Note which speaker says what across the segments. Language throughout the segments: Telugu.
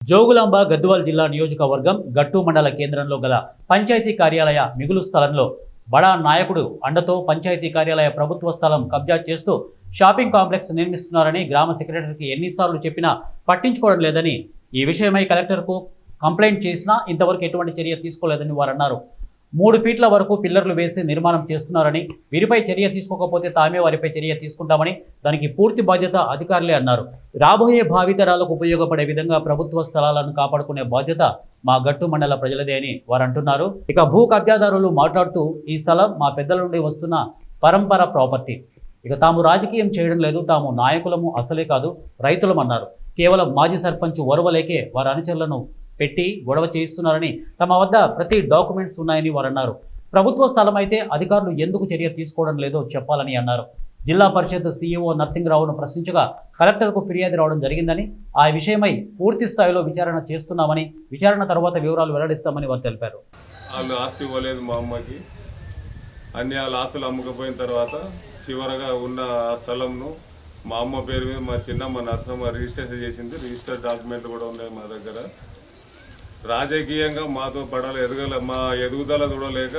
Speaker 1: జోగులాంబ గద్వాల్ జిల్లా నియోజకవర్గం గట్టు మండల కేంద్రంలో గల పంచాయతీ కార్యాలయ మిగులు స్థలంలో బడా నాయకుడు అండతో పంచాయతీ కార్యాలయ ప్రభుత్వ స్థలం కబ్జా చేస్తూ షాపింగ్ కాంప్లెక్స్ నిర్మిస్తున్నారని గ్రామ సెక్రటరీకి ఎన్నిసార్లు చెప్పినా పట్టించుకోవడం లేదని, ఈ విషయమై కలెక్టర్కు కంప్లైంట్ చేసినా ఇంతవరకు ఎటువంటి చర్య తీసుకోలేదని వారు అన్నారు. 3 ఫీట్ల వరకు పిల్లర్లు వేసి నిర్మాణం చేస్తున్నారని, వీరిపై చర్య తీసుకోకపోతే తామే వారిపై చర్య తీసుకుంటామని, దానికి పూర్తి బాధ్యత అధికారులే అన్నారు. రాబోయే భావితరాలకు ఉపయోగపడే విధంగా ప్రభుత్వ స్థలాలను కాపాడుకునే బాధ్యత మా గట్టు మండల ప్రజలదే అని వారు అంటున్నారు. ఇక భూ కబ్జాదారులు మాట్లాడుతూ, ఈ స్థలం మా పెద్దల నుండి వస్తున్న పరంపర ప్రాపర్టీ, ఇక తాము రాజకీయం చేయడం లేదు, తాము నాయకులము అసలే కాదు, రైతులమన్నారు. కేవలం మాజీ సర్పంచ్ ఓర్వలేకే వారి అనుచరులను పెట్టి గొడవ చేయిస్తున్నారని, తమ వద్ద ప్రతి డాక్యుమెంట్స్ ఉన్నాయని వారు అన్నారు. ప్రభుత్వ స్థలం అయితే అధికారులు ఎందుకు చర్య తీసుకోవడం లేదో చెప్పాలని అన్నారు. జిల్లా పరిషత్ సీఈఓ నర్సింగరావును ప్రశ్నించగా కలెక్టర్కు ఫిర్యాదు రావడం జరిగిందని, ఆ విషయమై పూర్తి స్థాయిలో విచారణ చేస్తున్నామని, విచారణ తర్వాత వివరాలు వెల్లడిస్తామని వారు తెలిపారు.
Speaker 2: వాళ్ళు ఆస్తి ఇవ్వలేదు మా అమ్మకి, అన్ని వాళ్ళ ఆస్తులు అమ్ముకపోయిన తర్వాత చివరగా ఉన్న ఆ స్థలంను మా అమ్మ పేరు మీద మా చిన్నమ్మ నర్సమ్మ రిజిస్ట్రేషన్ చేసింది. రిజిస్టర్ డాక్యుమెంట్లు కూడా ఉన్నాయి మా దగ్గర. రాజకీయంగా మాతో మా ఎదుగుదల చూడలేక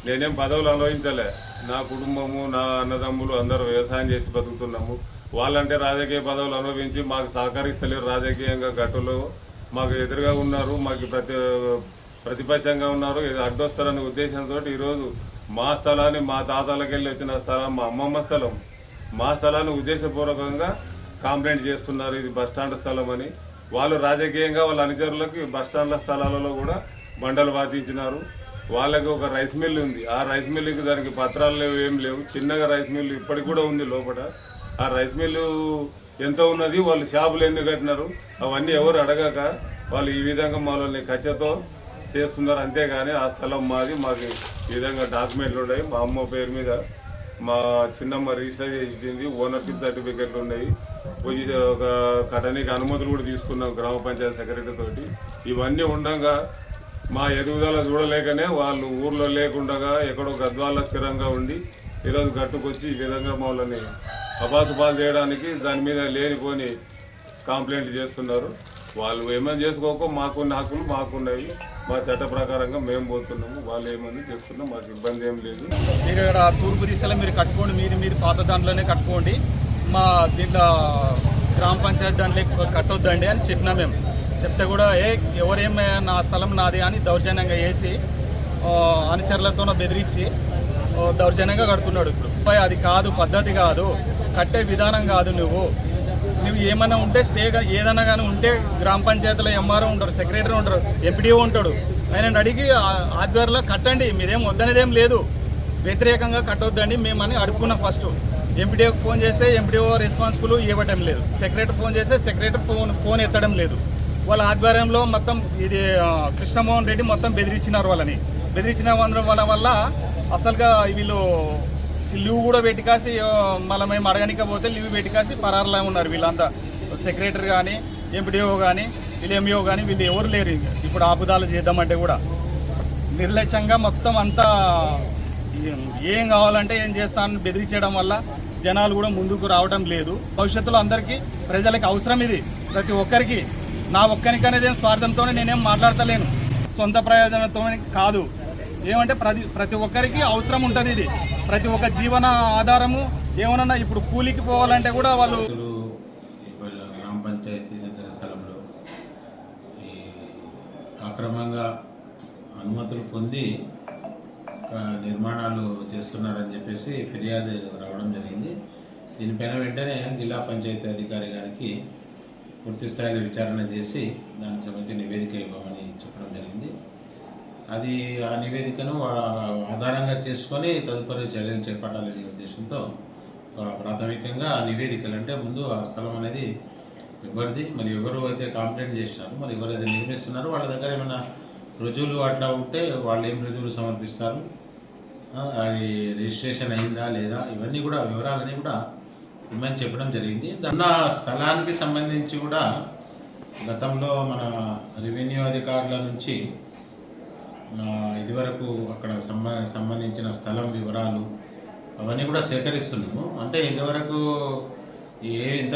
Speaker 2: నేనేం పదవులు అనుభవించలే. నా కుటుంబము, నా అన్నదమ్ములు అందరూ వ్యవసాయం చేసి బతుకుతున్నాము. వాళ్ళంటే రాజకీయ పదవులు అనుభవించి మాకు సహకరిస్తలేరు. రాజకీయంగా గట్టులో మాకు ఎదురుగా ఉన్నారు, మాకు ప్రతిపక్షంగా ఉన్నారు. అడ్డొస్తారనే ఉద్దేశంతో ఈరోజు మా స్థలాన్ని, మా తాతలకి వెళ్ళి వచ్చిన స్థలం, మా అమ్మమ్మ స్థలం, మా స్థలాన్ని ఉద్దేశపూర్వకంగా కంప్లైంట్ చేస్తున్నారు. ఇది బస్టాండ్ స్థలం అని. వాళ్ళు రాజకీయంగా వాళ్ళ అనుచరులకి బస్టాండ్ల స్థలాలలో కూడా బండలు వాదించినారు. వాళ్ళకి ఒక రైస్ మిల్ ఉంది. ఆ రైస్ మిల్లుకి దానికి పత్రాలు లేవు, ఏం లేవు. చిన్నగా రైస్ మిల్లు ఇప్పటికి కూడా ఉంది లోపల. ఆ రైస్ మిల్లు ఎంతో ఉన్నది, వాళ్ళు షాపులు ఎందుకు కట్టినారు అవన్నీ ఎవరు అడగక వాళ్ళు ఈ విధంగా వాళ్ళని కచ్చతో చేస్తున్నారు. అంతేగాని ఆ స్థలం మాది, మాకు ఈ విధంగా డాక్యుమెంట్లు ఉన్నాయి. మా అమ్మ పేరు మీద మా చిన్నమ్మ రిజిస్టర్ చేసింది, ఓనర్షిప్ సర్టిఫికెట్లు ఉన్నాయి. ఒక కట్టనికి అనుమతులు కూడా తీసుకున్నాం గ్రామ పంచాయతీ సెక్రటరీ తోటి. ఇవన్నీ ఉండగా మా ఎదుగుదల చూడలేకనే వాళ్ళు ఊర్లో లేకుండా ఎక్కడో గద్వాల్లో స్థిరంగా ఉండి ఈరోజు గట్టుకొచ్చి ఈ విధంగా మమ్మల్ని అపాసుపాలు చేయడానికి దాని మీద లేనిపోని కంప్లైంట్ చేస్తున్నారు. వాళ్ళు ఏమైనా చేసుకోక మాకున్న హక్కులు మాకున్నాయి. మా చట్ట ప్రకారంగా మేము పోతున్నాము. వాళ్ళు ఏమైనా చేసుకున్నా మాకు ఇబ్బంది ఏం లేదు.
Speaker 3: మీరు ఇక్కడ తూర్పు దిశలో మీరు కట్టుకోండి, మీరు పాత దాంట్లోనే కట్టుకోండి, మా దీంట్లో గ్రామ పంచాయతీ దాంట్లో కట్టొద్దండి అని చెప్పినా. మేము చెప్తే కూడా ఎవరేమే నా స్థలం నాది అని దౌర్జన్యంగా వేసి అనుచరులతో బెదిరించి దౌర్జన్యంగా కడుతున్నాడు. ఇప్పుడు అది కాదు, పద్ధతి కాదు, కట్టే విధానం కాదు. నువ్వు ఏమైనా ఉంటే ఏదైనా కానీ ఉంటే గ్రామ పంచాయతీలో ఎంఆర్ఓ ఉంటారు, సెక్రటరీ ఉంటారు, ఎంపీడీఓ ఉంటాడు. ఆయన అడిగి ఆధ్వర్యంలో కట్టండి, మీరేం వద్దనేదేం లేదు, వ్యతిరేకంగా కట్టొద్దండి మేమని అడుక్కున్నాం. ఫస్ట్ ఎంపీడీఓకి ఫోన్ చేస్తే ఎంపీడీఓ రెస్పాన్సిబుల్ ఇవ్వటం లేదు, సెక్రటరీ ఫోన్ చేస్తే సెక్రటరీ ఫోన్ ఎత్తడం లేదు. వాళ్ళ ఆధ్వర్యంలో మొత్తం ఇది కృష్ణమోహన్ రెడ్డి మొత్తం బెదిరించినారు. బెదిరించిన వల్ల అసలుగా వీళ్ళు లీవ్ కూడా పెట్టి కాసి మళ్ళీ మేము అడగనికపోతే లీవ్ పెట్టి కాసి పరారులా ఉన్నారు. వీళ్ళంతా సెక్రటరీ కానీ, ఎంపీడీఓ కానీ, వీళ్ళు ఎంఈఓ కానీ, వీళ్ళు ఎవరు లేరు. ఇప్పుడు ఆపుదాలు చేద్దామంటే కూడా నిర్లక్ష్యంగా మొత్తం అంతా ఏం కావాలంటే ఏం చేస్తానని బెదిరించడం వల్ల జనాలు కూడా ముందుకు రావడం లేదు. భవిష్యత్తులో అందరికీ ప్రజలకి అవసరం ఇది, ప్రతి ఒక్కరికి. నా ఒక్కరికనేది స్వార్థంతోనే నేనేం మాట్లాడతలేను, సొంత ప్రయోజనంతో కాదు. ఏమంటే ప్రతి ఒక్కరికి అవసరం ఉంటుంది. ఇది ప్రతి ఒక్క జీవన ఆధారము. ఏమన్నా ఇప్పుడు కూలికి పోవాలంటే కూడా వాళ్ళు
Speaker 4: గ్రామ పంచాయతీ దగ్గర స్థలంలో ఈ అక్రమంగా అనుమతులు పొంది నిర్మాణాలు చేస్తున్నారని చెప్పేసి ఫిర్యాదు రావడం జరిగింది. దీనిపైన వెంటనే జిల్లా పంచాయతీ అధికారి గారికి పూర్తి స్థాయిలో విచారణ చేసి దానికి సంబంధించిన నివేదిక ఇవ్వమని చెప్పడం జరిగింది. అది ఆ నివేదికను ఆధారంగా చేసుకొని తదుపరి చర్యలు చేపట్టాలనే ఉద్దేశంతో ప్రాథమికంగా ఆ నివేదికలు అంటే ముందు ఆ స్థలం అనేది ఎవరిది, మరి ఎవరు అయితే కంప్లైంట్ చేసినారు, మరి ఎవరైతే నిర్మిస్తున్నారో వాళ్ళ దగ్గర ఏమైనా రుజువులు అట్లా ఉంటే వాళ్ళు ఏం రుజువులు సమర్పిస్తారు, అది రిజిస్ట్రేషన్ అయిందా లేదా, ఇవన్నీ కూడా వివరాలన్నీ కూడా ఇమ్మని చెప్పడం జరిగింది. దాని స్థలానికి సంబంధించి కూడా గతంలో మన రెవెన్యూ అధికారుల నుంచి ఇదివరకు అక్కడ సంబంధించిన స్థలం వివరాలు అవన్నీ కూడా సేకరిస్తున్నాము. అంటే ఇంతవరకు ఎంత